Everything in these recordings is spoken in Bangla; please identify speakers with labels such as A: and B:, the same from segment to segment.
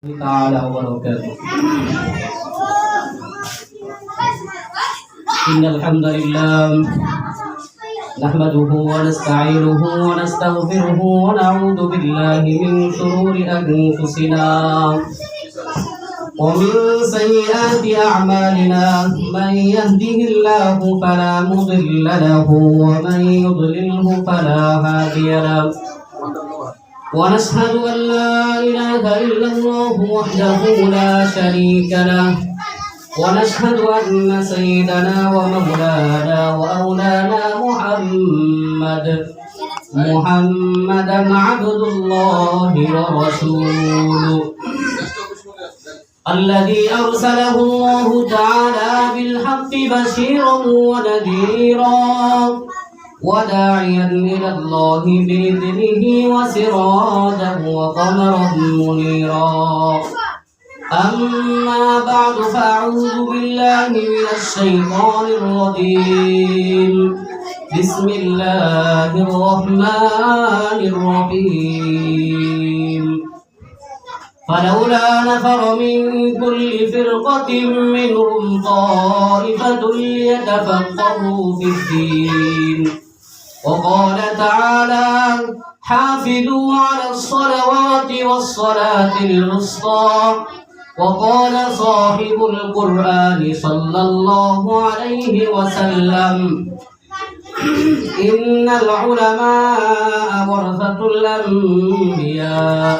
A: تعالى وبركاته. إن الحمد لله نحمده ونستعينه ونستغفره ونعوذ بالله من شرور أنفسنا ومن سيئات أعمالنا من يهده الله فلا مضل له ومن يضلله فلا هادي له ونشهد أن لا إله إلا الله وحده لا شريك له ونشهد أن سيدنا ومولانا وأولانا محمدا عبد الله ورسوله الذي أرسله الله تعالى بالحق بشيرا ونذيرا وداعيا إلى الله بإذنه وسراجا وقمرا منيرا أما بعد فأعوذ بالله من الشيطان الرجيم بسم الله الرحمن الرحيم فلولا نفر من كل فرقة منهم طائفة ليتفقهوا في الدين وقال تعالى حافظوا على الصلوات والصلاة الوسطى وقال صاحب القرآن صلى الله عليه وسلم إن العلماء ورثة الأنبياء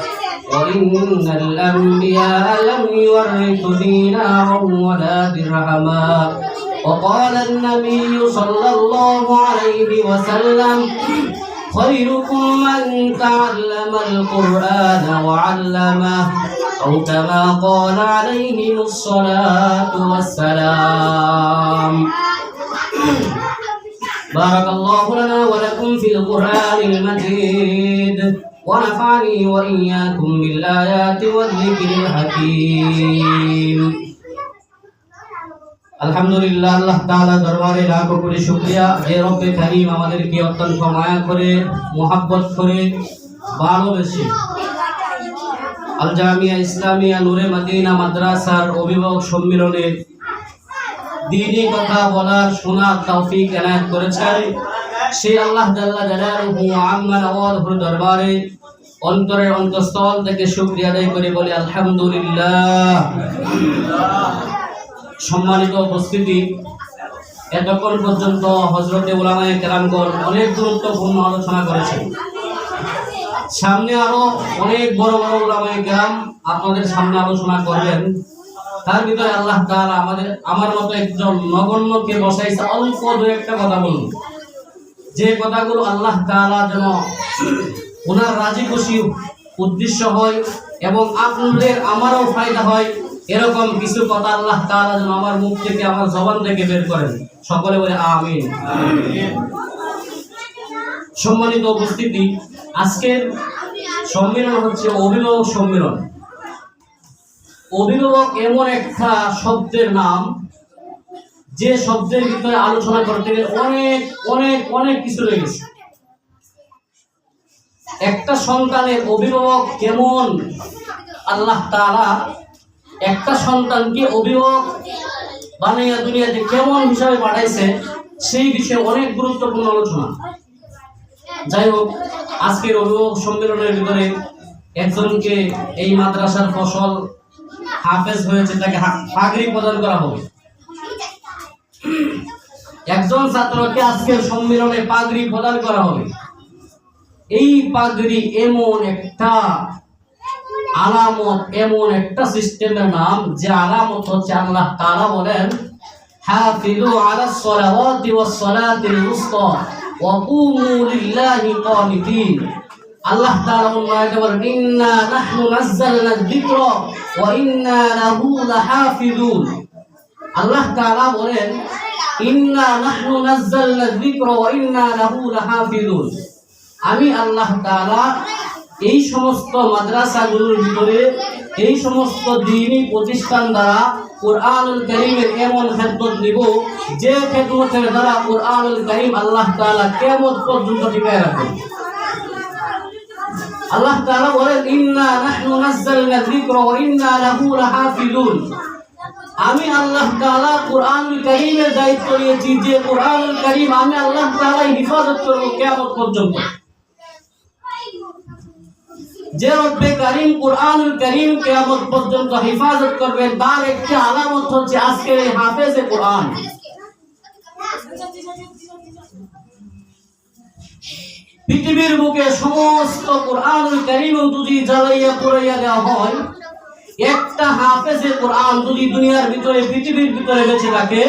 A: وإن الأنبياء لم يورثوا دينارا ولا درهما وقال النبي صلى الله عليه وسلم خيركم من تعلم القرآن وعلمه أو كما قال عليه الصلاة والسلام بارك الله لنا ولكم في القرآن المجيد ونفعني وإياكم بالآيات والذكر الحكيم আলহামদুলিল্লাহ আল্লাহ তাআলা দরবারে লাখো কোটি শুকরিয়া যে রব্বে কারীম আমাদেরকে অত্যন্ত মায়া করে মোহাব্বত করে ভালোবেসে আল জামিয়া ইসলামিয়া নূরে মদিনা মাদ্রাসার অভিভাবক সম্মেলনে দ্বীনি কথা বলার শোনার তৌফিক এনায়েত করেছেন সেই আল্লাহ জাল্লা জালালুহু আম্মা নওয়াজুর দরবারে অন্তরের অন্তঃস্থল থেকে শুকরিয়া আদায় করে বলি আলহামদুলিল্লাহ। সম্মানিত উপস্থিতি, এতক্ষণ পর্যন্ত হযরতে উলামায়ে কেরামগণ অনেক গুরুত্বপূর্ণ আলোচনা করেছেন। সামনে আরো অনেক বড় বড় উলামায়ে কেরাম আপনাদের সামনে আলোচনা করবেন। তার ভিতরে আল্লাহ তাআলা আমার মতো একজন নগণ্যকে বসাইছে অল্প দু একটা কথা বলুন, যে কথাগুলো আল্লাহ তাআলা যেন ওনার রাজি খুশি উদ্দেশ্য হয় এবং আপনাদের আমারও ফায়দা হয়, এরকম কিছু কথা আল্লাহ তাআলা যেন আমার মুখ থেকে আমার জবান থেকে বের করেন। সকলে বলে আমিন। সম্মানিত উপস্থিতি, আজকের সম্মেলন হচ্ছে অভিভাবক সম্মেলন। অভিভাবক এমন একটা শব্দের নাম যে শব্দের ভিতরে আলোচনা করতে গেলে অনেক অনেক অনেক কিছু রয়েছে। একটা সন্তানের অভিভাবক কেমন, আল্লাহ তাআলা একটা সন্তানকে অভিভাবক বানাইয়া দুনিয়াতে কেমন হিসাবে পাঠাইছে সেই বিষয়ে অনেক গুরুত্বপূর্ণ আলোচনা। যাই হোক, আজকের অভিভাবক সম্মেলনের ভিতরে একজনকে এই মাদ্রাসার ফসল হাফেজ হয়েছে, তাকে পাগড়ি প্রদান করা হবে। একজন ছাত্রকে আজকের সম্মেলনে পাগড়ি প্রদান করা হবে। এই পাগড়ি এমন একটা আলামত, এমন একটা সিস্টেমের নাম যে আলামত হচ্ছে আল্লাহ তাআলা বলেন হাফিজু আলাস সালাওয়াতি ওয়াস সালাতিল উসতা ওয়া কুমু লিল্লাহি কানিতিন। আল্লাহ তাআলা বলেন ইন্না নাহনু নাযালনা যিকরা ওয়া ইন্না লাহু লাহাফিজুন। আল্লাহ তাআলা বলেন ইন্না নাহনু নাযালনা যিকরা ওয়া ইন্না লাহু লাহাফিজুন। আমি আল্লাহ তাআলা এই সমস্ত মাদ্রাসাগুলোর ভিতরে এই সমস্ত দ্বীনি প্রতিষ্ঠান দ্বারা কুরআনুল কারীমের এমন খেদমত নিব যে খেদমতের দ্বারা কুরআনুল কারীম আল্লাহ তাআলা কিয়ামত পর্যন্ত টিকায় রাখবেন। আল্লাহ তাআলা বলেন ইন্না নাহনু নাযালনা যিকরা ওয়া ইন্না লাহু লাহাফিজুন। আমি আল্লাহ তাআলা কুরআনুল কারীমের দায়িত্ব নিয়েছি যে কুরআনুল কারীম আমি আল্লাহ তাআলা হিফাজত করব কিয়ামত পর্যন্ত। যে রব্বে কারীম কুরআনুল কারীম কিয়ামত পর্যন্ত হিফাজত করবেন তার একটি আলামত হচ্ছে আজকের এই হাফেজে কুরআন। পৃথিবীর বুকে সমস্ত কুরআনুল কারীম যদি জ্বালাইয়া পুড়াইয়া দেওয়া হয়, একটা হাফেজে কুরআন যদি দুনিয়ার ভিতরে পৃথিবীর ভিতরে বেঁচে থাকে,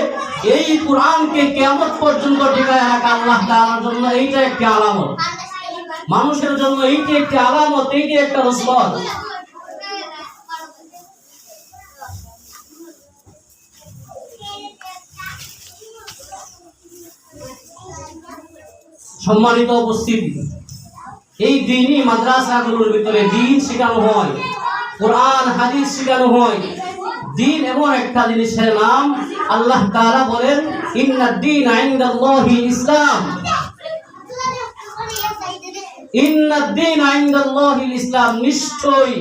A: এই কুরআনকে কিয়ামত পর্যন্ত টিকায় রাখা আল্লাহ তাআলার জন্য এইটা একটি আলামত, মানুষের জন্য এইটি একটি আলামত, এইটি একটা রসদ। সম্মানিত উপস্থিতি, এই দ্বীনি মাদ্রাসাগুলোর ভিতরে দ্বীন শেখানো হয়, কোরআন হাদিস শেখানো হয়। দ্বীন এমন একটা জিনিসের নাম, আল্লাহ তাআলা বলেন ইন্নাদ-দীন ইনদাল্লাহিল ইসলাম, ইন্নাদ-দীন ইনদাল্লাহিল ইসলাম, নিশ্চয়ই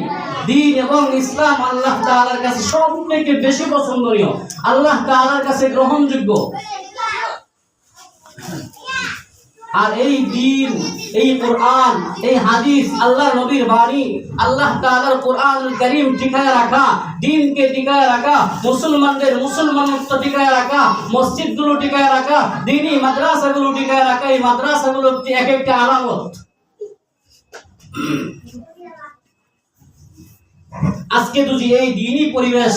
A: দ্বীন এবং ইসলাম আল্লাহ তাআলার কাছে সবথেকে বেশি পছন্দনীয়, আল্লাহ তাআলার কাছে গ্রহণযোগ্য। আর এই দ্বীন, এই কোরআন, এই হাদিস, আল্লাহর নবীর বাণী, আল্লাহ তাআলার কোরআনুল কারীম টিকায় রাখা, দ্বীনকে টিকায় রাখা, মুসলমানদের মুসলমানত্ব টিকায় রাখা, মসজিদগুলো টিকায় রাখা, দ্বীনি মাদ্রাসাগুলো টিকায় রাখা, এই মাদ্রাসাগুলো এক একটা আলামত। আজকে যদি এই দ্বীনি পরিবেশ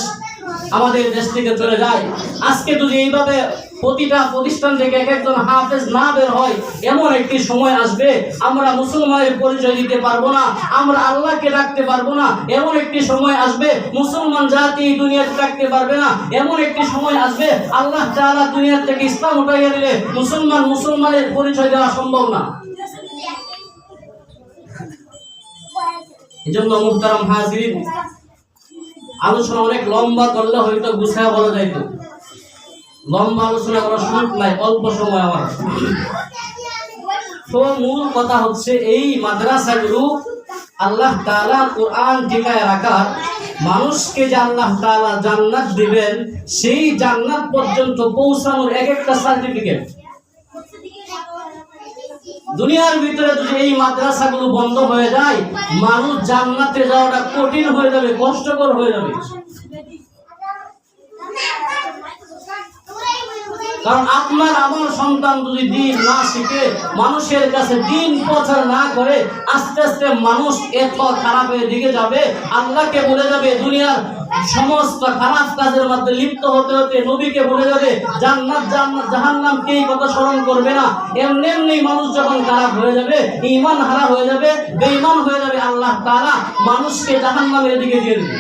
A: আমাদের দেশ থেকে চলে যায়, আজকে যদি এইভাবে প্রতিটা প্রতিষ্ঠান থেকে এক একজন হাফেজ না বের হয়, এমন একটি সময় আসবে আমরা মুসলমানের পরিচয় দিতে পারবো না, আমরা আল্লাহকে ডাকতে পারবো না, এমন একটি সময় আসবে মুসলমান জাতি দুনিয়াতে ডাকতে পারবে না, এমন একটি সময় আসবে আল্লাহ তাআলা দুনিয়া থেকে ইসলাম উঠাইয়া দিলে মুসলমানের পরিচয় দেওয়া সম্ভব না। এজন্য মুহতারাম হাজিরিন, আলোচনা অনেক লম্বা করলে হয়তো গুছায়া বলা যাইতো, লম্বা আলোচনা করার সুযোগ নাই, অল্প সময় আমার। তো মূল কথা হচ্ছে এই মাদ্রাসাগুলো আল্লাহ তাআলা কোরআন টিকায় রাখার, মানুষকে যে আল্লাহ তাআলা জান্নাত দিবেন সেই জান্নাত পর্যন্ত পৌঁছানোর এক একটা সার্টিফিকেট। দুনিয়ার ভিতরে যদি এই মাদ্রাসাগুলো বন্ধ হয়ে যায়, মানুষ জান্নাতে যাওয়াটা কঠিন হয়ে যাবে, কষ্টকর হয়ে যাবে। কারণ আপনার আমার সন্তান যদি দ্বীন না শিখে, মানুষের কাছে দ্বীন প্রচার না করে, আস্তে আস্তে মানুষ এত খারাপের দিকে যাবে, আল্লাহকে ভুলে যাবে, দুনিয়ার সমস্ত খারাপ কাজের মধ্যে লিপ্ত হতে হতে নবীকে ভুলে যাবে, জান্নাত জাহান্নাম কে কথা স্মরণ করবে না। এমনি এমনি মানুষ যখন খারাপ হয়ে যাবে, ঈমান হারা হয়ে যাবে, বেঈমান হয়ে যাবে, আল্লাহ তাআলা মানুষকে জাহান্নামের দিকে দিয়ে দেবে।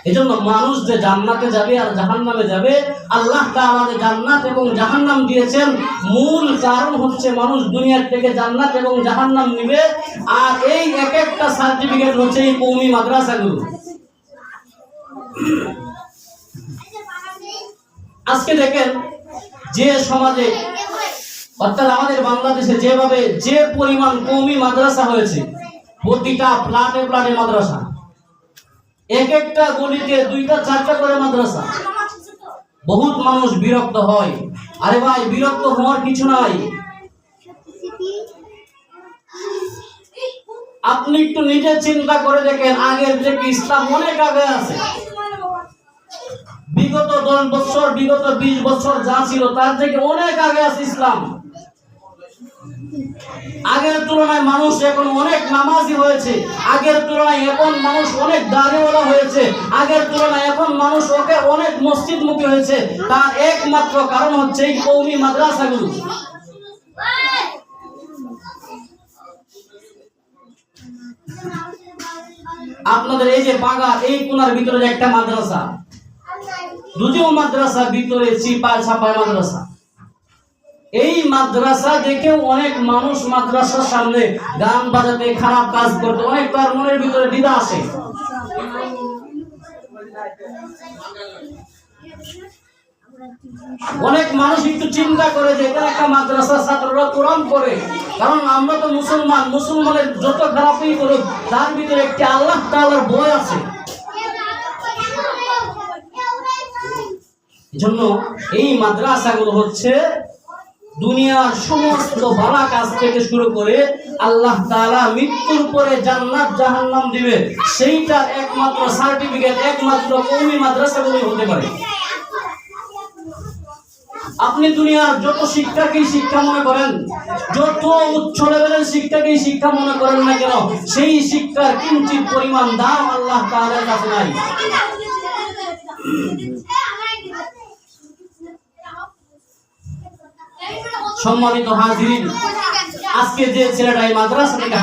A: এজন্য মানুষ যে জান্নাতে যাবে আর জাহান্নামে যাবে, আল্লাহ তাআলা যে জান্নাত এবং জাহান্নাম দিয়েছেন, মূল কারণ হচ্ছে মানুষ দুনিয়ার থেকে জান্নাত এবং জাহান্নাম নিবে। আর এই এক একটা সার্টিফিকেট হচ্ছে এই কওমি মাদ্রাসাগুলো। আজকে দেখেন যে সমাজে, অর্থাৎ আমাদের বাংলাদেশে যেভাবে যে পরিমাণ কওমি মাদ্রাসা হয়েছে, প্রতিটা প্লাটে প্লাটে মাদ্রাসা, এক একটা গলিতে 2টা 4টা করে মাদ্রাসা, বহুত মানুষ বিরক্ত হয়। আরে ভাই, বিরক্ত হওয়ার কিছু নাই। আপনি একটু নিজে চিন্তা করে দেখেন, আগের থেকে ইসলাম অনেক আগে আছে। বিগত 10 বছর, বিগত 20 বছর যা ছিল তার থেকে অনেক আগে আছে ইসলাম। আগের তুলনায় মানুষ এখন অনেক নামাজি হয়েছে, আগের তুলনায় এখন মানুষ অনেক দাড়িওয়ালা হয়েছে, আগের তুলনায় এখন মানুষ অনেক মসজিদমুখী হয়েছে। তার একমাত্র কারণ হচ্ছে এই কওমি মাদ্রাসাগুলো। আপনাদের এই যে বাগা, এই কোনার ভিতরে একটা মাদ্রাসা, দুটিও মাদ্রাসা ভিতরে চিপায় ছাপায় মাদ্রাসা। এই মাদ্রাসা দেখেও অনেক মানুষ মাদ্রাসার সামনে গান বাজাতে, খারাপ কাজ করতে, অনেক তার মনের ভিতরে দ্বিধা আসে। অনেক মানুষ একটু চিন্তা করে যে এটা একটা মাদ্রাসা, ছাত্ররা কোরআন পড়ে, কারণ আমরা তো মুসলমান, মুসলমানের যত খারাপই করুক তার ভিতরে একটি আল্লাহ তাআলার ভয় আছে। এজন্য এই মাদ্রাসাগুলো হচ্ছে দুনিয়ার সমস্ত ভালো কাজ থেকে শুরু করে আল্লাহ তাআলা মৃত্যুর পরে জান্নাত জাহান্নাম দিবে সেইটার একমাত্র সার্টিফিকেট একমাত্র কওমি মাদ্রাসাগুলোই হতে পারে। আপনি দুনিয়ার যত শিক্ষাকেই শিক্ষা মনে করেন, যত উচ্চ লেভেলের শিক্ষাকেই শিক্ষা মনে করেন না কেন, সেই শিক্ষার কিঞ্চিত পরিমাণ দাম আল্লাহ তাআলার কাছে নাই। সম্মানিত হাজিরিন, আজকে যে ছেলেটা এই মাদ্রাসা থেকে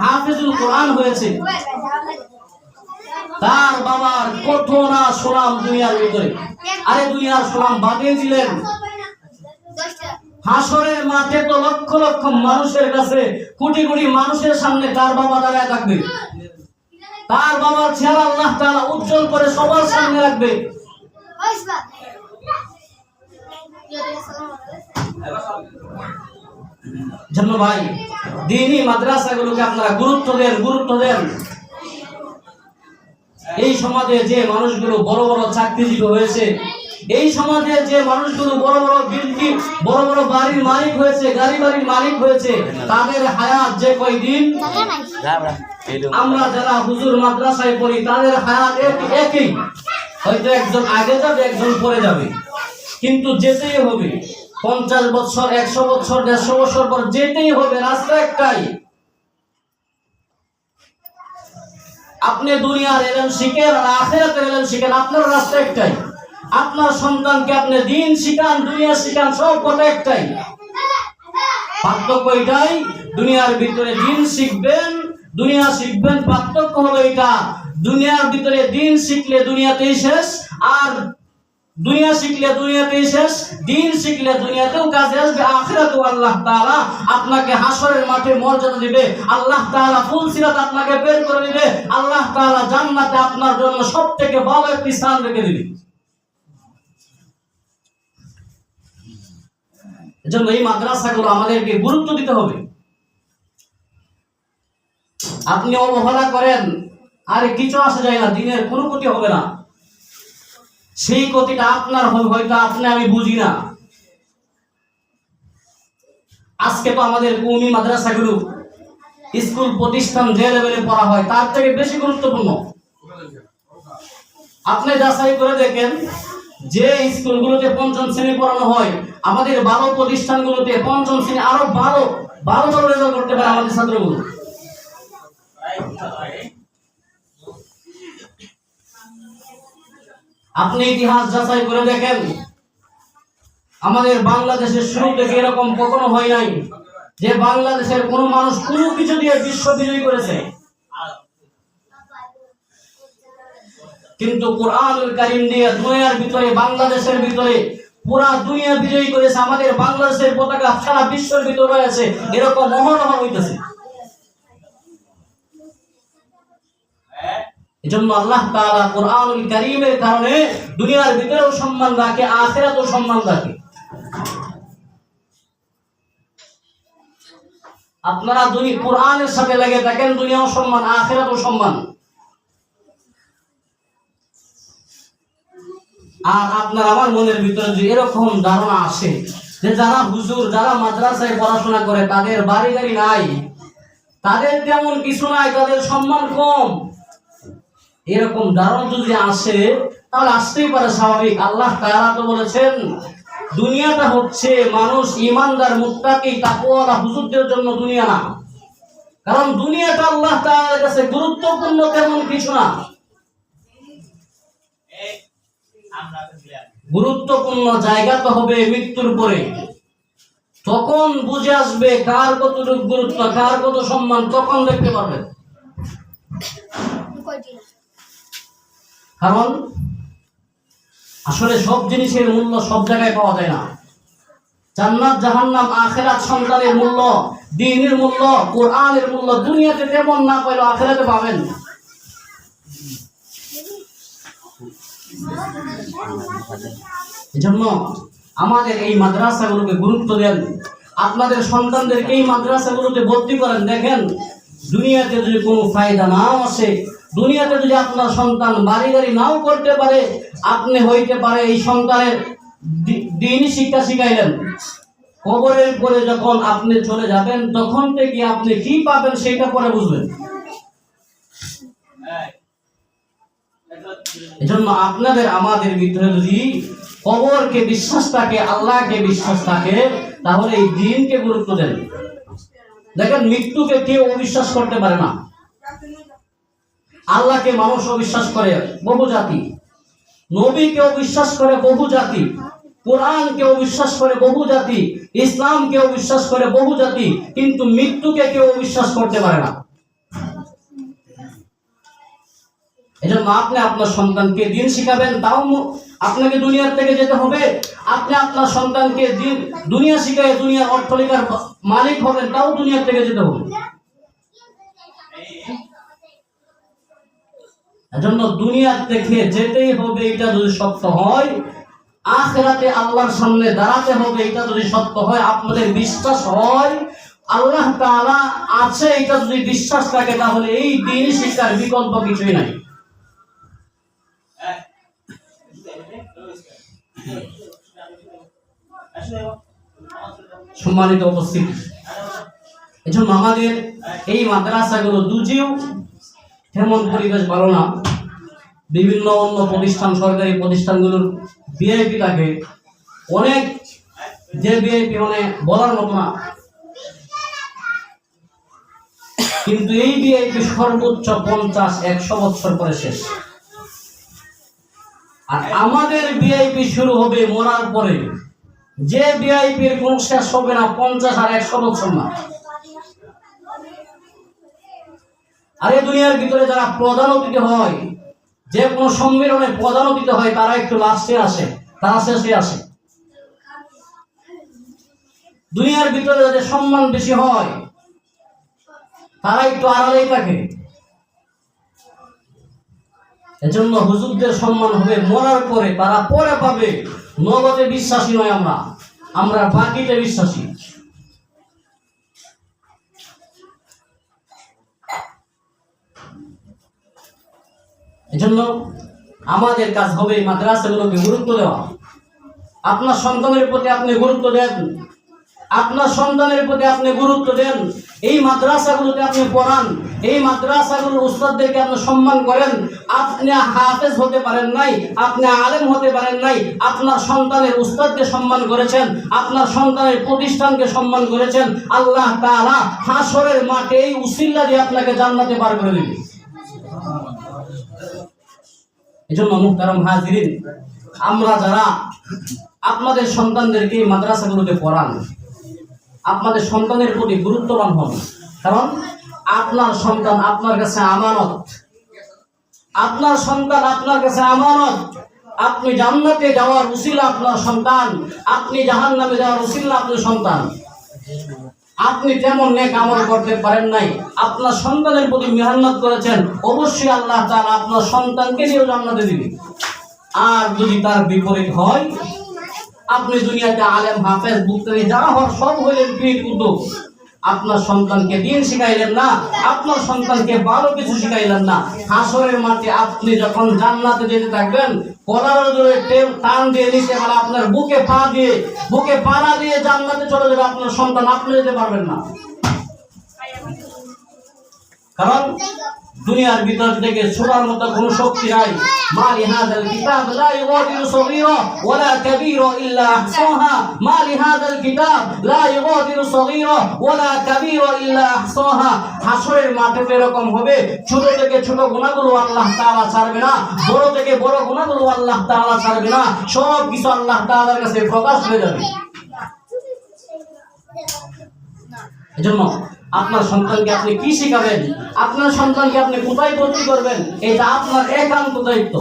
A: হাফেজুল কোরআন হয়েছে, তার বাবার কত না সুনাম দুনিয়ার ভিতরে। আরে দুনিয়ার সুনাম বাদিয়ে দিলেন, হাসরের মাঠে তো লক্ষ লক্ষ মানুষের কাছে, কোটি কোটি মানুষের সামনে তার বাবা দাঁড়ায় থাকবে। তার বাবার চেহারা আল্লাহ তাআলা উজ্জ্বল করে সবার সামনে রাখবে। জন্য ভাই, দ্বীনি মাদ্রাসাগুলোকে আপনারা গুরুত্ব দেন। এই সমাজে যে মানুষগুলো বড় বড় চাকরিজীবী হয়েছে, এই সমাজে যে মানুষগুলো বড় বড় বিল্ডিং, বড় বড় বাড়ির মালিক হয়েছে, গাড়ি বাড়ির মালিক হয়েছে, তাদের হায়াত যে কয়দিন, আমরা যারা হুজুর মাদ্রাসায় পড়ি তাদের হায়াত একই, হয়তো একজন আগে যাবে একজন পরে যাবে, কিন্তু যেতেই হবে। 50 বছর 100 বছর 150 বছর পর যেতেই হবে, রাস্তা একটাই। আপনি দুনিয়ার এলেম শিখেন আর আখিরাতের এলেম শিখেন, আপনার রাস্তা একটাই। আপনার সন্তানকে আপনি দিন শিখান, দুনিয়া শিখান, সব কথা একটাই। পার্থক্য এটাই, দুনিয়ার ভিতরে দিন শিখবেন, দুনিয়া শিখবেন, পার্থক্য হলো এটা। দুনিয়ার ভিতরে দিন শিখলে দুনিয়াতেই শেষ, আর দুনিয়া শিখলে দুনিয়াতেই শেষ, দিন শিখলে দুনিয়াতেও কাজে আসবে, আখিরাতেও আল্লাহ তাআলা আপনাকে হাসরের মাঠে মর্যাদা দিবে, আল্লাহ তাআলা ফুলসিরাত আপনাকে বের করে দিবে, আল্লাহ তাআলা জান্নাতে আপনার জন্য সবথেকে ভালো একটি স্থান রেখে দিবে। এজন্য এই মাদ্রাসাগুলো আমাদেরকে গুরুত্ব দিতে হবে। আপনি অবহেলা করেন, আরে কিছু আসা যায় না, দিনের কোনো ক্ষতি হবে না, সেই ক্ষতিটা আপনার হয়তো আপনি আমি বুঝি না। আজকে তো আমাদের কওমি মাদ্রাসাগুলো স্কুল প্রতিষ্ঠান যে লেভেলে পড়া হয় তার থেকে বেশি গুরুত্বপূর্ণ। আপনি যাচাই করে দেখেন, যে স্কুলগুলোতে 5ম শ্রেণী পড়ানো হয়, আমাদের ভালো প্রতিষ্ঠানগুলোতে 5ম শ্রেণী আরো ভালো রেজাল্ট করতে পারে আমাদের ছাত্রগুলো। আপনি ইতিহাস যাচাই করে দেখেন, আমাদের বাংলাদেশের শুরু থেকে এরকম কখনো হয় নাই যে বাংলাদেশের কোনো মানুষ কোনো কিছু দিয়ে বিশ্ব বিজয়ী করেছে, কিন্তু কোরআনুল কারীম দিয়ে দুনিয়ার ভিতরে, বাংলাদেশের ভিতরে পুরা দুনিয়া বিজয়ী করেছে। আমাদের বাংলাদেশের পতাকা সারা বিশ্বের ভিতরে রয়েছে, এরকম মহরম হইতেছে। এজন্য আল্লাহ তাআলা কোরআনুল কারীমের কারণে দুনিয়ার ভিতরেও সম্মান রাখে, আখিরাতেও সম্মান রাখে। আপনারা কোরআনের সাথে লেগে থাকেন, দুনিয়াও সম্মান, আখিরাতেও সম্মান। আর আপনার আমার মনের ভিতরে যদি এরকম ধারণা আসে যে যারা হুজুর, যারা মাদ্রাসায় পড়াশোনা করে তাদের বাড়ি গাড়ি নাই, তাদের তেমন কিছু নাই, তাদের সম্মান কম, এরকম ধারণা যদি আসে তাহলে আসতেই পারে, স্বাভাবিক। আল্লাহ তাআলা তো বলেছেন দুনিয়াটা হচ্ছে মানুষ ঈমানদার মুত্তাকি তাকওয়ালা হুজুরদের জন্য দুনিয়া না, কারণ দুনিয়াটা আল্লাহ তাআলার কাছে গুরুত্বপূর্ণ তেমন কিছু না। গুরুত্বপূর্ণ জায়গা তো হবে মৃত্যুর পরে, তখন বুঝে আসবে কার কতটুকু গুরুত্ব, কার কত সম্মান, তখন দেখতে পারবেন। কারণ আসলে সব জিনিসের মূল্য সব জায়গায় পাওয়া যায় না। জান্নাত জাহান্নাম, আখিরাত, সন্তানের মূল্য, দ্বীনের মূল্য, কোরআনের মূল্য দুনিয়াতে তেমন না পাইলেও আখিরাতে পাবেন। এজন্য আমাদের এই মাদ্রাসাগুলোকে গুরুত্ব দেন, আপনাদের সন্তানদেরকে এই মাদ্রাসাগুলোতে ভর্তি করেন। দেখেন দুনিয়াতে যদি কোনো ফায়দা নাও আসে, দুনিয়াতে যদি আপনার সন্তান বাড়ি গাড়ি নাও করতে পারে, আপনি হইতে পারে এই সন্তানের দিনই শিক্ষা শিখাইলেন, কবরের পরে যখন আপনি চলে যাবেন তখন থেকে আপনি কি পাবেন সেটা পরে বুঝবেন। এজন্য আপনাদের আমাদের ভিতরে যদি কবরকে বিশ্বাস থাকে, আল্লাহকে বিশ্বাস থাকে, তাহলে এই দিনকে গুরুত্ব দেন। দেখেন মৃত্যুকে কেউ অবিশ্বাস করতে পারে না। আল্লাহকে মানুষ অবিশ্বাস করে বহু জাতি, নবীকেও বিশ্বাস করে বহু জাতি, কোরআনকেও বিশ্বাস করে বহু জাতি, ইসলামকেও বিশ্বাস করে বহু জাতি, কিন্তু মৃত্যুকে কেউ অবিশ্বাস করতে পারে না। এজন্য আপনি আপনার সন্তানকে দিন শিখাবেন, তাও আপনাকে দুনিয়ার থেকে যেতে হবে। আপনি আপনার সন্তানকে দুনিয়া শিখায় দুনিয়ার অট্টালিকার মালিক হবেন, তাও দুনিয়ার থেকে যেতে হবে। এজন্য দুনিয়ার থেকে যেতেই হবে, এটা যদি সত্য হয়, আখিরাতে আল্লাহর সামনে দাঁড়াতে হবে, এটা যদি সত্য হয়, আপনাদের বিশ্বাস হয় আল্লাহ তাআলা আছে, এটা যদি বিশ্বাস থাকে, তাহলে এই দিন শিক্ষার বিকল্প কিছুই নাই। সম্মানিত উপস্থিতি, এজন্য আমাদের এই মাদ্রাসাগুলো দুজিও তেমন পরিবেশ ভালো না। বিভিন্ন অন্য প্রতিষ্ঠান, সরকারি প্রতিষ্ঠানগুলোর ভিআইপি থাকে অনেক, যে ভিআইপি মানে বলার মতো না, কিন্তু এই ভিআইপি সর্বোচ্চ 50-100 বছর পরে শেষ। আর আমাদের ভিআইপি শুরু হবে মরার পরে, যে ভিআইপির কোন শেষ হবে না 50 আর 100 বছর না। আর এই দুনিয়ার ভিতরে যারা প্রধান অতিথি হয়, যে কোনো সম্মেলনে প্রধান অতিথি হয়, তারা একটু লাস্টে আসে, তারা শেষে আসে। দুনিয়ার ভিতরে যাদের সম্মান বেশি হয় তারা একটু আড়ালেই থাকে। এজন্য হুজুরদের সম্মান হবে মরার পরে, তারা পরে পাবে। নগদে বিশ্বাসী নয় আমরা বাকিতে বিশ্বাসী। এজন্য আমাদের কাজ হবে এই মাদ্রাসাগুলোকে গুরুত্ব দেওয়া। আপনার সন্তানের প্রতি আপনি গুরুত্ব দেন, আপনার সন্তানের প্রতি আপনি গুরুত্ব দেন, এই মাদ্রাসাগুলোতে আপনি পড়ান, এই মাদ্রাসাগুলোর উস্তাদদেরকে আপনি সম্মান করেন। আপনি হাফেজ হতে পারেন নাই, আপনি আলেম হতে পারেন নাই, আপনার সন্তানের উস্তাদকে সম্মান করেছেন, আপনার সন্তানের প্রতিষ্ঠানকে সম্মান করেছেন। আল্লাহ তাআলা হাসরের মাঠে এই উসিলা দিয়ে আপনাকে জান্নাতে পার করে দিবে। এজন্য মুহতারাম হাজিরিন, আমরা যারা আপনাদের সন্তানদেরকে এই মাদ্রাসাগুলোতে পড়ান, আপনাদের সন্তানের প্রতি গুরুত্ববান হন। কারণ আপনার সন্তান আপনার কাছে আমানত, আপনার সন্তান আপনার কাছে আমানত। আপনি জান্নাতে যাওয়ার উসিলা আপনার সন্তান, আপনি জাহান্নামে যাওয়ার উসিলা আপনার সন্তান। আপনি তেমন নেক আমল করতে পারেন নাই, আপনার সন্তানের প্রতি মেহনত করেছেন, অবশ্যই আল্লাহ তাআলা আপনার সন্তানকে নিয়ে জান্নাতে দিবে। আর যদি তার বিপরীত হয়, আপনি দুনিয়াতে আলেম হাফেজ মুক্তাদি যা হওয়ার সব হইলেন পীর কুতুব, আপনার সন্তানকে দিন শিখাইলেন না, আপনার সন্তানকে ভালো কিছু শিখাইলেন না, হাসরের মাঠে আপনি যখন জান্নাতে যেতে থাকবেন, কলার ধরে টান দিয়ে নিচে মানে আপনার বুকে পাড়া দিয়ে জান্নাতে চলে যাবে আপনার সন্তান, আপনি যেতে পারবেন না। কারণ দুনিয়ার ভিতর থেকে ছোড়ার মতো কোনো শক্তি নাই। মালি হাযাল কিতাব লা ইগাদিরু সগীরা ওয়ালা কাবীরা ইল্লা আহসাহা, মালি হাযাল কিতাব লা ইগাদিরু সগীরা ওয়ালা কাবীরা ইল্লা আহসাহা। হাসরের মাঠে এরকম হবে, ছোট থেকে ছোট গুনাহগুলো আল্লাহ তাআলা ছাড়বে না, বড় থেকে বড় গুনাহগুলো আল্লাহ তাআলা ছাড়বে না, সব কিছু আল্লাহ তাআলার কাছে প্রকাশ হয়ে যাবে। এজন্য আপনার সন্তানকে আপনি কি শিখাবেন, আপনার সন্তানকে আপনি কোথায় ভর্তি করবেন, এটা আপনার একান্ত দায়িত্ব।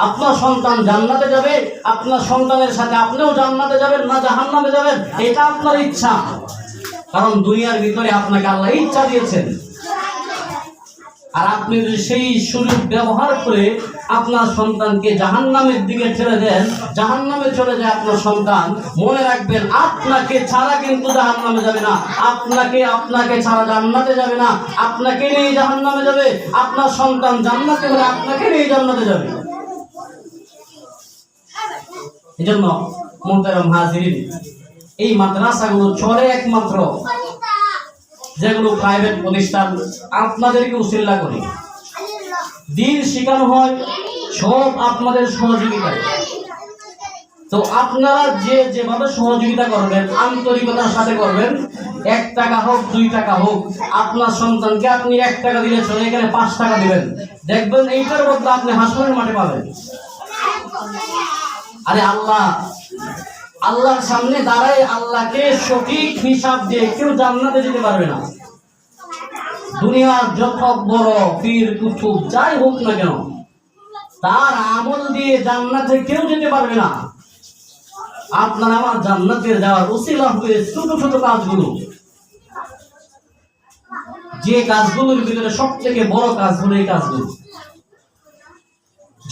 A: আপনার সন্তান জান্নাতে যাবে, আপনার সন্তানের সাথে আপনিও জান্নাতে যাবেন না জাহান্নামে যাবেন, এটা আপনার ইচ্ছা। কারণ দুনিয়ার ভিতরে আপনাকে আল্লাহ ইচ্ছা দিয়েছেন, আর আপনি যদি সেই সুযোগ ব্যবহার করে আপনার সন্তানকে জাহান্নামের দিকে ছেড়ে দেন, জাহান্নামে চলে যায় আপনার সন্তান, মনে রাখবেন আপনাকে ছাড়া কিন্তু জাহান্নামে যাবে না, আপনাকে ছাড়া জান্নাতে যাবে না, আপনাকে নিয়ে জাহান্নামে যাবে। আপনার সন্তান জান্নাতে হলে আপনাকে নিয়ে জান্নাতে যাবে। এজন্য মুহতারাম হাজিরিন, এই মাদ্রাসাগুলো চলে একমাত্র যেগুলো প্রাইভেট প্রতিষ্ঠান, আপনাদেরকে উসিলা করে দিন শেখানো হয় সব আপনাদের সহযোগিতায়। তো আপনারা যেভাবে সহযোগিতা করবেন, আন্তরিকতার সাথে করবেন, 1 টাকা হোক 2 টাকা হোক, আপনার সন্তানকে আপনি 1 টাকা দিলে চলে, এখানে 5 টাকা দিবেন, দেখবেন এইটার বদলে আপনি হাসপাতালের মাঠে পাবেন। আরে আল্লাহর সামনে দাঁড়ায় আল্লাহকে সঠিক হিসাব দিয়ে কেউ জান্নাতে যেতে পারবে না। দুনিয়ার যত বড় পীর কুতুব যাই হোক না কেন, তার আমল দিয়ে জান্নাতে কেউ যেতে পারবে না। আপনার আমার জান্নাতে যাওয়ার উসিলা হবে ছোট ছোট কাজগুলো, যে কাজগুলোর ভিতরে সব থেকে বড় কাজ হলো এই কাজগুলো।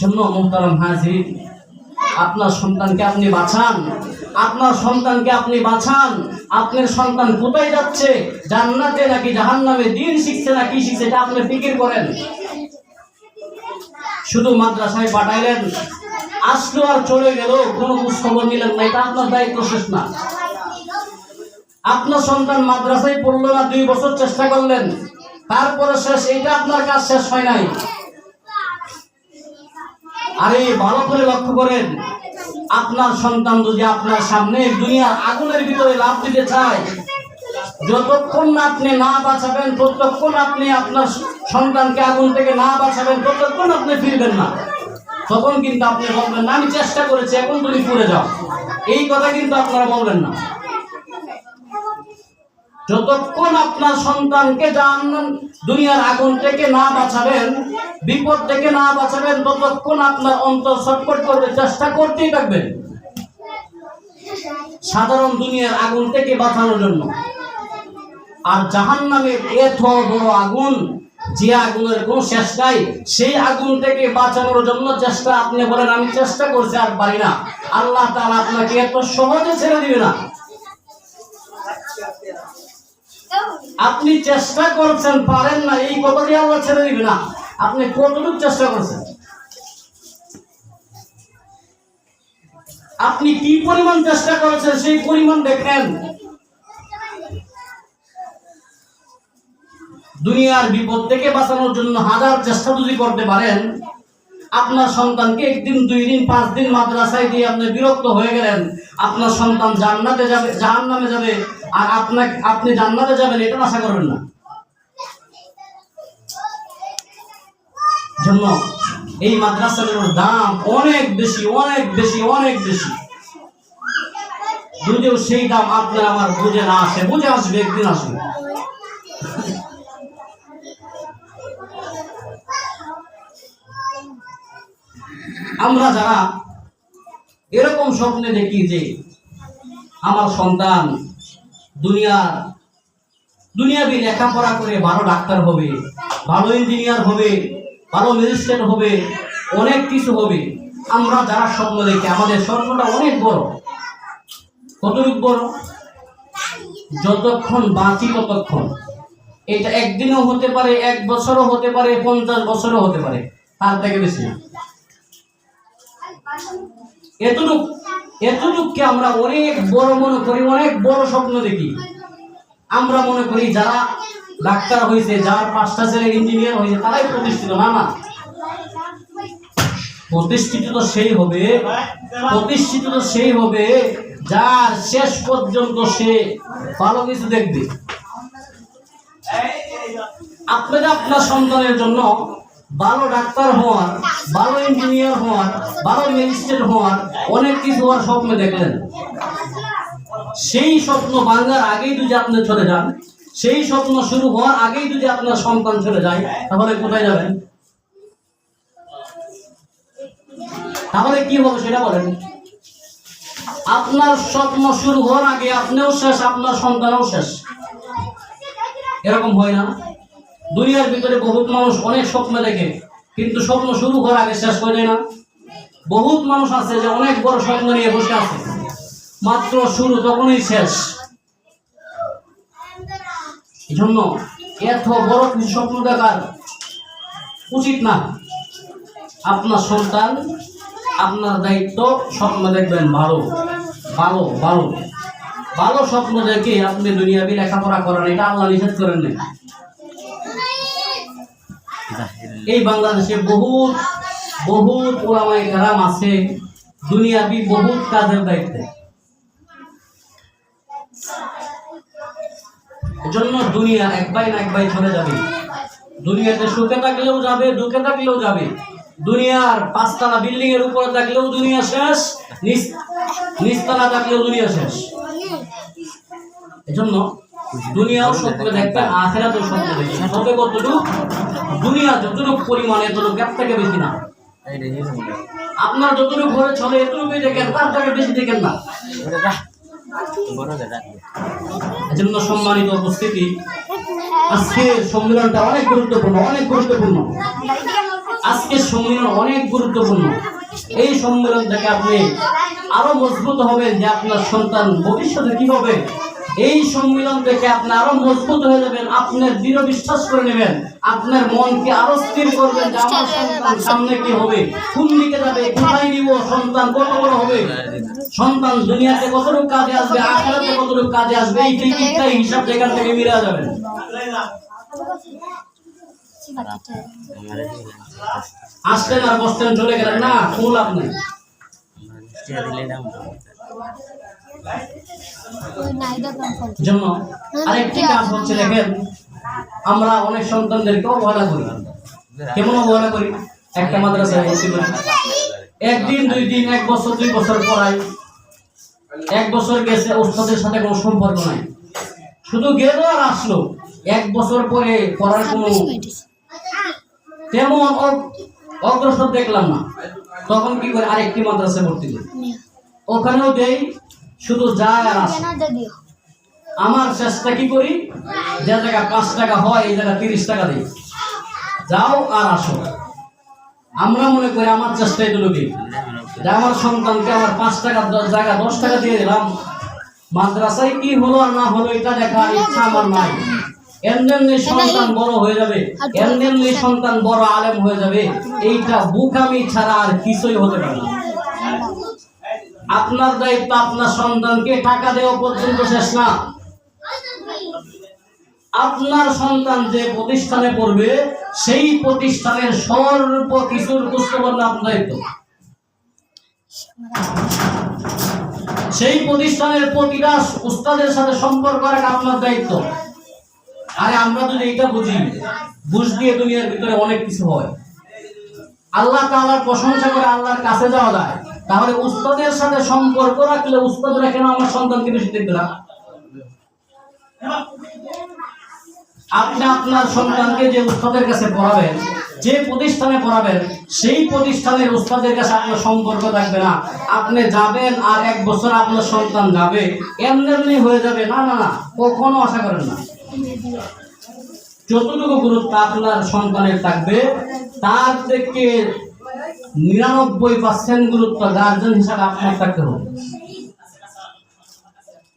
A: জন্য মুহতারাম হাজির, আপনার সন্তানকে আপনি বাঁচান, আপনার সন্তানকে আপনি বাঁচান। আপনার সন্তান কোথায় যাচ্ছে, জান্নাতে নাকি জাহান্নামে, দিন শিখছে না কি শিখছে, এটা আপনি ফিকির করেন। শুধু মাদ্রাসায় পাঠাইলেন, আসলো আর চলে গেল, কোনো খোঁজ খবর নিলেন না, এটা আপনার দায়িত্ব শেষ না। আপনার সন্তান মাদ্রাসায় পড়লো না, 2 বছর চেষ্টা করলেন, তারপরে শেষ, এটা আপনার কাজ শেষ হয় নাই। আরে ভালো করে লক্ষ্য করেন, আপনার সন্তান যদি আপনার সামনে দুনিয়ার আগুনের ভিতরে লাফ দিতে চায়, যতক্ষণ আপনি না বাঁচাবেন, ততক্ষণ আপনি আপনার সন্তানকে আগুন থেকে না বাঁচাবেন, ততক্ষণ আপনি ফিরবেন না। তখন কিন্তু আপনি বলবেন না আমি চেষ্টা করেছি, এখন তুমি পুড়ে যাও, এই কথা কিন্তু আপনারা বলবেন না। যতক্ষণ আপনার সন্তানকে দুনিয়ার আগুন থেকে না বাঁচাবেন, বিপদ থেকে না বাঁচাবেন, ততক্ষণ আপনার অন্তর ছটফট করবে, চেষ্টা করতেই থাকবেন সাধারণ দুনিয়ার আগুন থেকে বাঁচানোর জন্য। আর জাহান্নামের এত বড় আগুন, যে আগুনের কোনো শেষ নাই, সেই আগুন থেকে বাঁচানোর জন্য চেষ্টা, আপনি বলেন আমি চেষ্টা করছি আর পারি না, আল্লাহ তাআলা আপনাকে এত সহজে ছেড়ে দিবে না। আপনি চেষ্টা করছেন, পারেন না, এই কথা দিয়ে আল্লাহ ছেড়ে দিবে না। আপনি কতটুকু চেষ্টা করছেন, আপনি কি পরিমাণ চেষ্টা করেছেন সেই পরিমাণ দেখেন। দুনিয়ার বিপদ থেকে বাঁচানোর জন্য 1000 চেষ্টা যদি করতে পারেন, আপনার সন্তানকে 1 দিন 2 দিন 5 দিন মাদ্রাসায় দিয়ে আপনি বিরক্ত হয়ে গেলেন, আপনার সন্তান জান্নাতে যাবে, জাহান্নামে যাবে, আর আপনি জান্নাতে যাবেন, এটা আশা করবেন না। জন্য এই মাদ্রাসাগুলোর দাম অনেক বেশি, অনেক বেশি, অনেক বেশি। যদিও সেই দাম আপনার আমার বুঝে না আসে, বুঝে আসবে, একদিন আসবে। আমরা যারা এরকম স্বপ্নে দেখি যে আমার সন্তান দুনিয়াবি লেখাপড়া করে ভালো ডাক্তার হবে, ভালো ইঞ্জিনিয়ার হবে, ভালো ম্যাজিস্ট্রেট হবে, অনেক কিছু হবে, আমরা যারা স্বপ্ন দেখি, আমাদের স্বপ্নটা অনেক বড়। কতটুকু বড়? যতক্ষণ বাঁচি ততক্ষণ। এটা একদিনও হতে পারে, 1 বছরও হতে পারে, 50 বছরও হতে পারে, তার থেকে বেশি না। এতটুককে আমরা অনেক বড় মনে করি, অনেক বড় স্বপ্ন দেখি। আমরা মনে করি যারা ডাক্তার হয়েছে, যার 5টা ছেলে ইঞ্জিনিয়ার হয়েছে, তারাই প্রতিষ্ঠিত। না, না, প্রতিষ্ঠিত তো সেই হবে যার শেষ পর্যন্ত সে ভালো কিছু দেখবে। আপনারা আপনার সন্তানের জন্য ভালো ডাক্তার হওয়ার, ভালো ইঞ্জিনিয়ার হওয়ার, ভালো ম্যাজিস্ট্রেট হওয়ার, অনেক কিছু হওয়ার স্বপ্ন দেখলেন। সেই স্বপ্ন ভাঙার আগেই যদি আপনি চলে যান, সেই স্বপ্ন শুরু হওয়ার আগেই যদি আপনার সন্তান চলে যায়, তাহলে কোথায় যাবেন? তাহলে কি হবে সেটা বলেন। আপনার স্বপ্ন শুরু হওয়ার আগে আপনিও শেষ, আপনার সন্তানও শেষ। এরকম হয় না? দুনিয়ার ভিতরে বহুত মানুষ অনেক স্বপ্ন দেখে, কিন্তু স্বপ্ন শুরু করার আগে শেষ করে যায় না। বহুত মানুষ আছে যে অনেক বড় স্বপ্ন নিয়ে বসে আছে, মাত্র শুরু তখনই শেষ। এই জন্য এত বড় কিছু স্বপ্ন দেখার উচিত না। আপনার সন্তান, আপনার দায়িত্ব স্বপ্ন দেখবেন ভালো ভালো ভালো ভালো স্বপ্ন দেখে আপনি দুনিয়াবি লেখাপড়া করেন, এটা আল্লাহ নিষেধ করেন না। এই বাংলাদেশে বহুত বহুত ওলামায়ে কেরাম আছে দুনিয়াবি বহুত কাজের দায়িত্বে। এজন্য দুনিয়া একবার না একবার চলে যাবে। দুনিয়াতে সুখে থাকলেও যাবে, দুঃখে থাকলেও যাবে। দুনিয়ার 5 তলা বিল্ডিং এর উপরে থাকলেও দুনিয়া শেষ, নিচতলা থাকলেও দুনিয়া শেষ। এজন্য দুনিয়াও স্বপ্ন দেখবেন, আখিরাতেও স্বপ্ন দেখবেন। তবে কতটুকু দুনিয়া যতটুকু পরিমাণে এতটুকু গ্যাপ থেকে বেশি না। আপনার যতটুকু ঘরে চলে এতটুকুই দেখেন, তার থেকে বেশি দেখেন না। এজন্য সম্মানিত উপস্থিতি, আজকের সম্মেলনটা অনেক গুরুত্বপূর্ণ, অনেক গুরুত্বপূর্ণ। আজকের সম্মেলন অনেক গুরুত্বপূর্ণ। এই সম্মেলন থেকে আপনি আরো মজবুত হবেন যে আপনার সন্তান ভবিষ্যতে কি হবে। এই সম্মেলন থেকে আপনি আরো মজবুত হয়ে যাবেন, আপনার দৃঢ় বিশ্বাস করে নেবেন, আপনার মনকে আরো স্থির করবেন যে আমার সন্তান সামনে কি হবে, কোন দিকে যাবে, কোথায় নিব, সন্তান কত বড় হবে, সন্তান দুনিয়াতে কতটুকু কাজে আসবে, আখিরাতে কতটুকু কাজে আসবে। এই তিনটা হিসাব এখান থেকে মিলা যাবেন। আসলেন আর বসতেন চলে গেলেন না, ফুল আপনি জন্য আরেকটি কাজ হচ্ছে, দেখেন আমরা অনেক সন্তানদেরকে অবহেলা করি। কেমন অবহেলা করি? একটা মাদ্রাসায় ভর্তি করি, 1 দিন 2 দিন 1 বছর 2 বছর পড়াই, 1 বছর গেছে, ওস্তাদের সাথে কোনো সম্পর্ক নাই, শুধু গেল আর আসলো। 1 বছর পরে পড়ার কোনো তেমন অগ্রসর দেখলাম না। তখন কি করে? আরেকটি মাদ্রাসায় ভর্তি করি, ওখানেও দেই, শুধু যায় আর আসে। আমার চেষ্টা কি করি, যে জায়গা 5 টাকা হয় এই জায়গা 30 টাকা দিই, যাও আর আসো। আমরা মনে করি আমার চেষ্টা এটুকুই, যে আমার সন্তানকে আমার 5 টাকার জায়গা 10 টাকা দিয়ে দিলাম, মাদ্রাসায় কি হলো আর না হলো এটা দেখার ইচ্ছা আমার নাই। এমনি সন্তান বড় হয়ে যাবে, এমনি সন্তান বড় আলেম হয়ে যাবে, এইটা বুকামি ছাড়া আর কিছুই হতে পারে না। আপনার দায়িত্ব আপনার সন্তানকে টাকা দেওয়া পর্যন্ত শেষ না। আপনার সন্তান যে প্রতিষ্ঠানে পড়বে সেই প্রতিষ্ঠানের সর্ব কিছুর খোঁজখবর আপনার দায়িত্ব। সেই প্রতিষ্ঠানের প্রতিটা উস্তাদের সাথে সম্পর্ক রাখা আপনার দায়িত্ব। আরে আমরা যদি এটা বুঝ দিয়ে দুনিয়ার ভিতরে অনেক কিছু হয়। আল্লাহ তাআলার প্রশংসা করে আল্লাহর কাছে যাওয়া যায়, তাহলে উস্তাদের সাথে সম্পর্ক রাখলে উস্তাদরা কেন আমার সন্তানকে বেশি দেখবে না? আপনি আপনার সন্তানকে যে উস্তাদের কাছে পড়াবেন, যে প্রতিষ্ঠানে পড়াবেন, সেই প্রতিষ্ঠানের উস্তাদের কাছে আপনার সম্পর্ক থাকবে না। আপনি যাবেন আর 1 বছর আপনার সন্তান যাবে, এমনি হয়ে যাবে, না না না, কখনো আশা করেন না। যতটুকু গুরুত্ব আপনার সন্তানের থাকবে, তার থেকে 99% গুরুত্ব গার্জেন হিসাবে আপনার থাকতে হবে।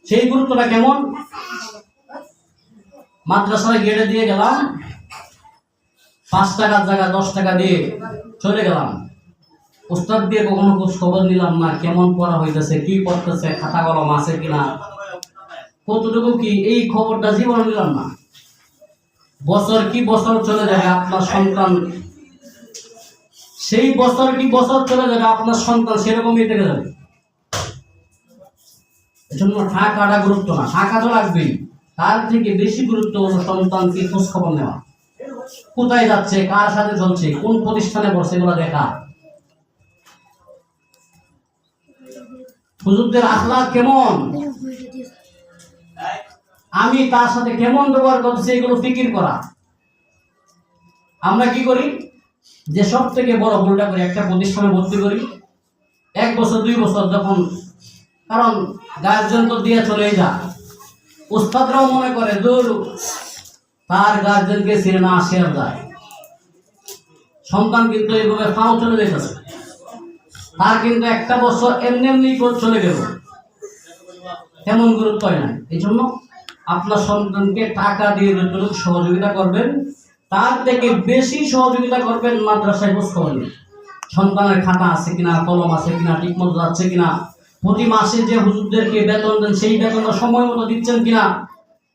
A: সেই গুরুত্বটা কেমন? মাদ্রাসায় গেড়ে দিয়ে গেলাম, 5 টাকার জায়গা 10 টাকা দিয়ে চলে গেলাম, উস্তাদ দিয়ে কখনো খোঁজ খবর নিলাম না, কেমন পড়া হইতেছে, কি করতেছে, খাতা কলম আছে কিনা, কতটুকু কি, এই খবরটা জীবন নিলাম না। বছর কি বছর চলে যাবে, আপনার সন্তান সেই বছর কি বছর চলে যাবে, আপনার সন্তান সেরকমই থেকে যাবে। এজন্য টাকাটা গুরুত্ব না, টাকা তো লাগবেই, তার থেকে বেশি গুরুত্ব হলো সন্তানকে খোঁজ খবর নেওয়া, কোথায় যাচ্ছে, কার সাথে চলছে, কোন প্রতিষ্ঠানে বসে, এগুলো দেখা, হুজুরদের আখলাক কেমন, আমি তার সাথে কেমন ব্যবহার করছি, এগুলো ফিকির করা। আমরা কি করি, যে সব থেকে বড় ভুলটা করি, একটা প্রতিষ্ঠানে ভর্তি করি, 1 বছর 2 বছর যখন, কারণ গার্জেন তো দিয়ে চলে যায়, উস্তাদরাও মনে করে দূর তার গার্জেনকে ছেড়ে না আসে আর যায়, সন্তান কিন্তু এইভাবে ফাও চলে যেতেছে, তার কিন্তু একটা বছর এমনি এমনি চলে গেল, তেমন গুরুত্ব হয় না। এই জন্য আপনার সন্তানকে টাকা দিয়ে যতটুকু সহযোগিতা করবেন, তার থেকে বেশি সহযোগিতা করবেন মাদ্রাসায় খোঁজ খবর নিয়ে। সন্তানের খাতা আছে কিনা, কলম আছে কিনা, ঠিক মতো যাচ্ছে কিনা, প্রতি মাসে যে হুজুরদেরকে বেতন দেন সেই বেতনটা সময় মতো দিচ্ছেন কিনা।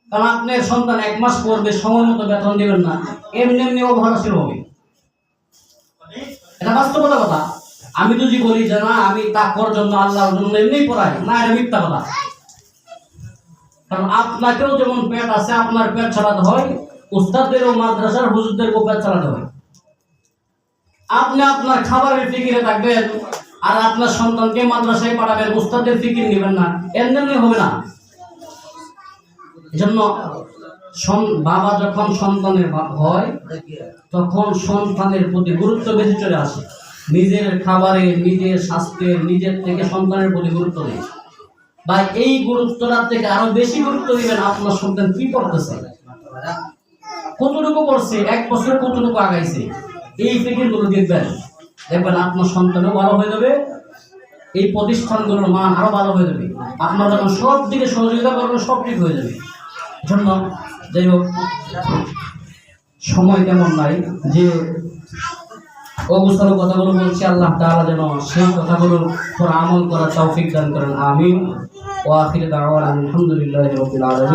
A: কারণ আপনার সন্তান 1 মাস পড়বে, সময় মতো বেতন দিবেন না, এমনি এমনি অবহেলাশীল হবে। এটা বাস্তবতা কথা। আমি যদি বলি যে না আমি তাকওয়ার জন্য আল্লাহর জন্য এমনি পড়াই, না, এটা মিথ্যা কথা। কারণ আপনাকেও যেমন পেট আছে, আপনার পেট চালাতে হয়, উস্তাদদেরও মাদ্রাসার হুজুরদেরকেও পেট চালাতে হয়। আপনি আপনার খাবারের ফিকিরে থাকবেন আর আপনার সন্তানকে মাদ্রাসায় পাঠাবেন, উস্তাদের ফিকির নেবেন না, এমনি হবে না। এজন্য বাবা যখন সন্তানের হয় তখন সন্তানের প্রতি গুরুত্ব বেশি চলে আসে। নিজের খাবারে, নিজের স্বাস্থ্যের, নিজের থেকে সন্তানের প্রতি গুরুত্ব দেয়। বা এই গুরুত্বটার থেকে আরো বেশি গুরুত্ব দিবেন আপনার সন্তান কি করতেছে, কতটুকু করছে, 1 বছর কতটুকু আগাইছে, এই ফিকিরগুলো দেখবেন। দেখবেন আপনার সন্তানও ভালো হয়ে যাবে, এই প্রতিষ্ঠানগুলোর মান আরো ভালো হয়ে যাবে। আপনার যখন সব দিকে সহযোগিতা করবেন সব ঠিক হয়ে যাবে। জন্য যাই হোক, সময় তেমন নাই যে অবস্থার কথাগুলো বলছি, আল্লাহ তাআলা যেন সেই কথাগুলোর উপর আমল করার তৌফিক দান করেন। আমিন। ওয়া আখিরু দাওয়ানা আলহামদুলিল্লাহি রাব্বিল আলামিন।